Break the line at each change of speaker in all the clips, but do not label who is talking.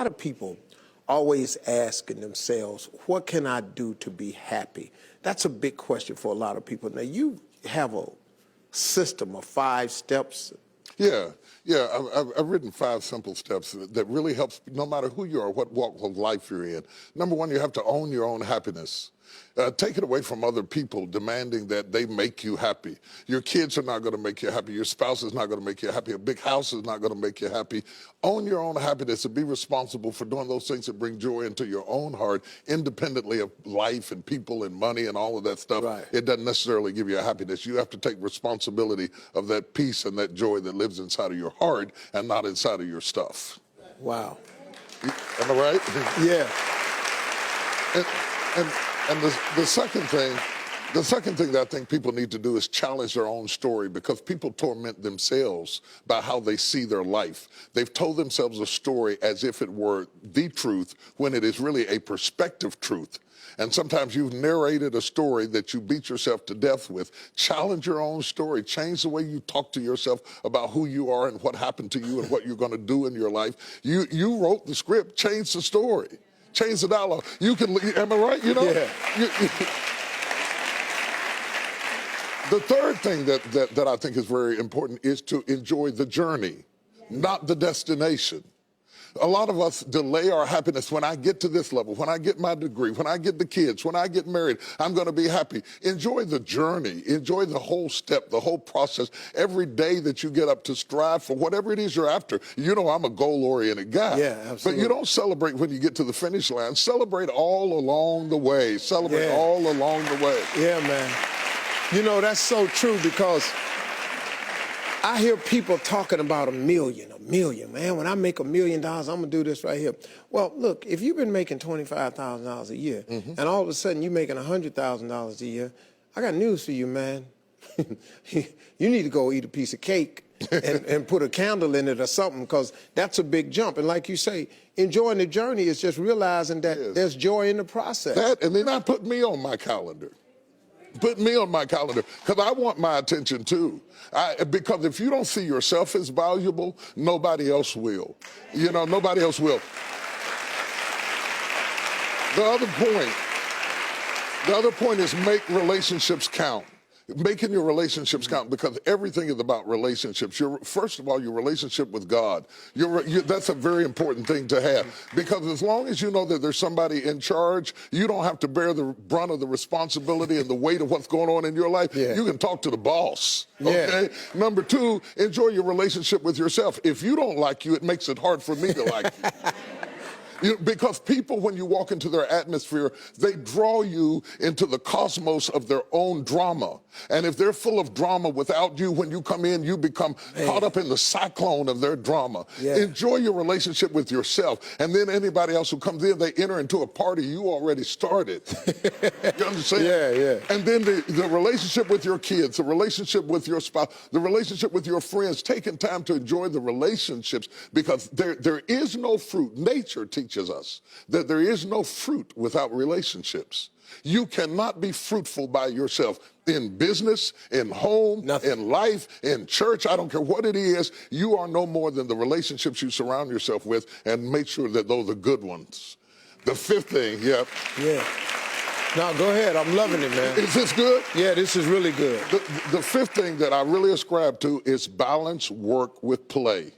lot of people always asking themselves, what can I do to be happy? That's a big question for a lot of people. Now, you have a system of 5 steps.
Yeah, I've written 5 simple steps that really helps no matter who you are, what walk of life you're in. Number 1, you have to own your own happiness. Take it away from other people demanding that they make you happy. Your kids are not going to make you happy. Your spouse is not going to make you happy. A big house is not going to make you happy. Own your own happiness and be responsible for doing those things that bring joy into your own heart, independently of life and people and money and all of that stuff.
Right.
It doesn't necessarily give you a happiness. You have to take responsibility of that peace and that joy that lives inside of your heart and not inside of your stuff.
Wow.
Am I right?
Yeah.
And the second thing that I think people need to do is challenge their own story, because people torment themselves by how they see their life. They've told themselves a story as if it were the truth when it is really a perspective truth. And sometimes you've narrated a story that you beat yourself to death with. Challenge your own story. Change the way you talk to yourself about who you are and what happened to you and what you're going to do in your life. You wrote the script. Change the story. Change the dialogue. You can, am I right? You know?
Yeah.
The third thing that I think is very important is to enjoy the journey, not the destination. A lot of us delay our happiness. When I get to this level, when I get my degree, when I get the kids, when I get married, I'm going to be happy. Enjoy the journey. Enjoy the whole step, the whole process. Every day that you get up to strive for whatever it is you're after. You know, I'm a goal-oriented guy.
Yeah, absolutely.
But you don't celebrate when you get to the finish line. Celebrate all along the way. Celebrate all along the way.
Yeah, man. You know, that's so true, because I hear people talking about a million, man. When I make $1 million, I'm going to do this right here. Well, look, if you've been making $25,000 a year, and all of a sudden you're making $100,000 a year, I got news for you, man. You need to go eat a piece of cake and put a candle in it or something, because that's a big jump. And like you say, enjoying the journey is just realizing that there's joy in the process.
That, and then I put me on my calendar. Put me on my calendar, because I want my attention too. Because if you don't see yourself as valuable, nobody else will. You know, nobody else will. The other point is make relationships count. Making your relationships count, because everything is about relationships. First of all, your relationship with God. That's a very important thing to have, because as long as you know that there's somebody in charge, you don't have to bear the brunt of the responsibility and the weight of what's going on in your life.
Yeah.
You can talk to the boss. Okay. Number 2, enjoy your relationship with yourself. If you don't like you, it makes it hard for me to like you. Because people, when you walk into their atmosphere, they draw you into the cosmos of their own drama. And if they're full of drama without you, when you come in, you become caught up in the cyclone of their drama.
Yeah.
Enjoy your relationship with yourself. And then anybody else who comes in, they enter into a party you already started. You understand?
Yeah.
And then the relationship with your kids, the relationship with your spouse, the relationship with your friends, taking time to enjoy the relationships, because there is no fruit. Nature teaches us that there is no fruit without relationships. You cannot be fruitful by yourself in business, in home, in life, in church. I don't care what it is. You are no more than the relationships you surround yourself with, and make sure that those are good ones. The 5th thing,
Yeah. Now, go ahead. I'm loving it, man.
Is this good?
Yeah, this is really good.
The 5th thing that I really ascribe to is balance work with play.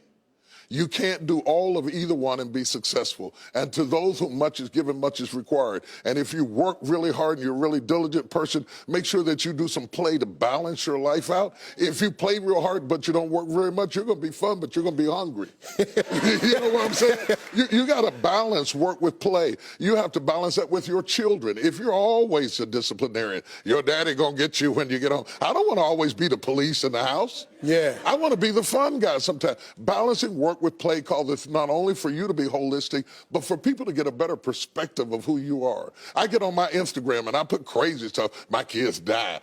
You can't do all of either one and be successful. And to those whom much is given, much is required. And if you work really hard and you're a really diligent person, make sure that you do some play to balance your life out. If you play real hard but you don't work very much, you're going to be fun, but you're going to be hungry. You know what I'm saying? You got to balance work with play. You have to balance that with your children. If you're always a disciplinarian, your daddy going to get you when you get home. I don't want to always be the police in the house.
Yeah.
I want to be the fun guy sometimes. Balancing work with play called this not only for you to be holistic, but for people to get a better perspective of who you are. I get on my Instagram and I put crazy stuff. My kids die.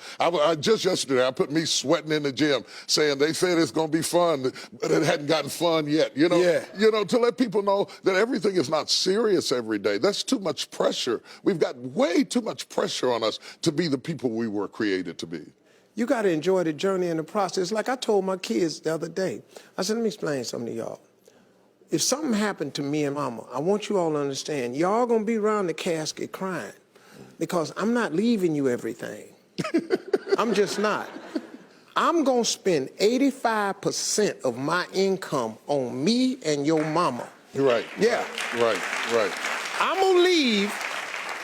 Just yesterday, I put me sweating in the gym saying they said it's going to be fun, but it hadn't gotten fun yet. You know, to let people know that everything is not serious every day. That's too much pressure. We've got way too much pressure on us to be the people we were created to be.
You got to enjoy the journey and the process. Like I told my kids the other day, I said, let me explain something to y'all. if something happened to me and Mama, I want you all to understand, y'all gonna be around the casket crying because I'm not leaving you everything. I'm just not. I'm gonna spend 85% of my income on me and your mama.
Right.
Yeah.
Right.
I'm gonna leave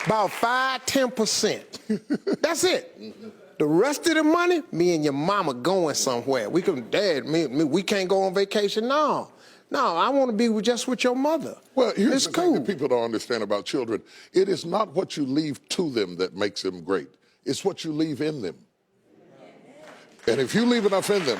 about 5–10%. That's it. The rest of the money, me and your mama going somewhere. We can, Dad, we can't go on vacation. No, I want to be just with your mother.
Well, here's
it's
the
cool.
thing that people don't understand about children. It is not what you leave to them that makes them great. It's what you leave in them. And if you leave enough in them,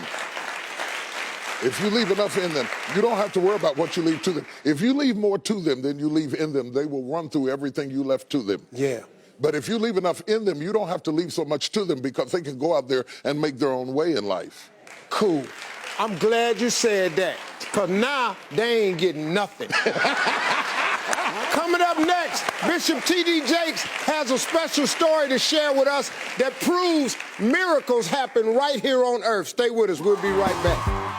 you don't have to worry about what you leave to them. If you leave more to them than you leave in them, they will run through everything you left to them.
Yeah.
But if you leave enough in them, you don't have to leave so much to them because they can go out there and make their own way in life.
Cool. I'm glad you said that, because now they ain't getting nothing. Coming up next, Bishop T.D. Jakes has a special story to share with us that proves miracles happen right here on earth. Stay with us. We'll be right back.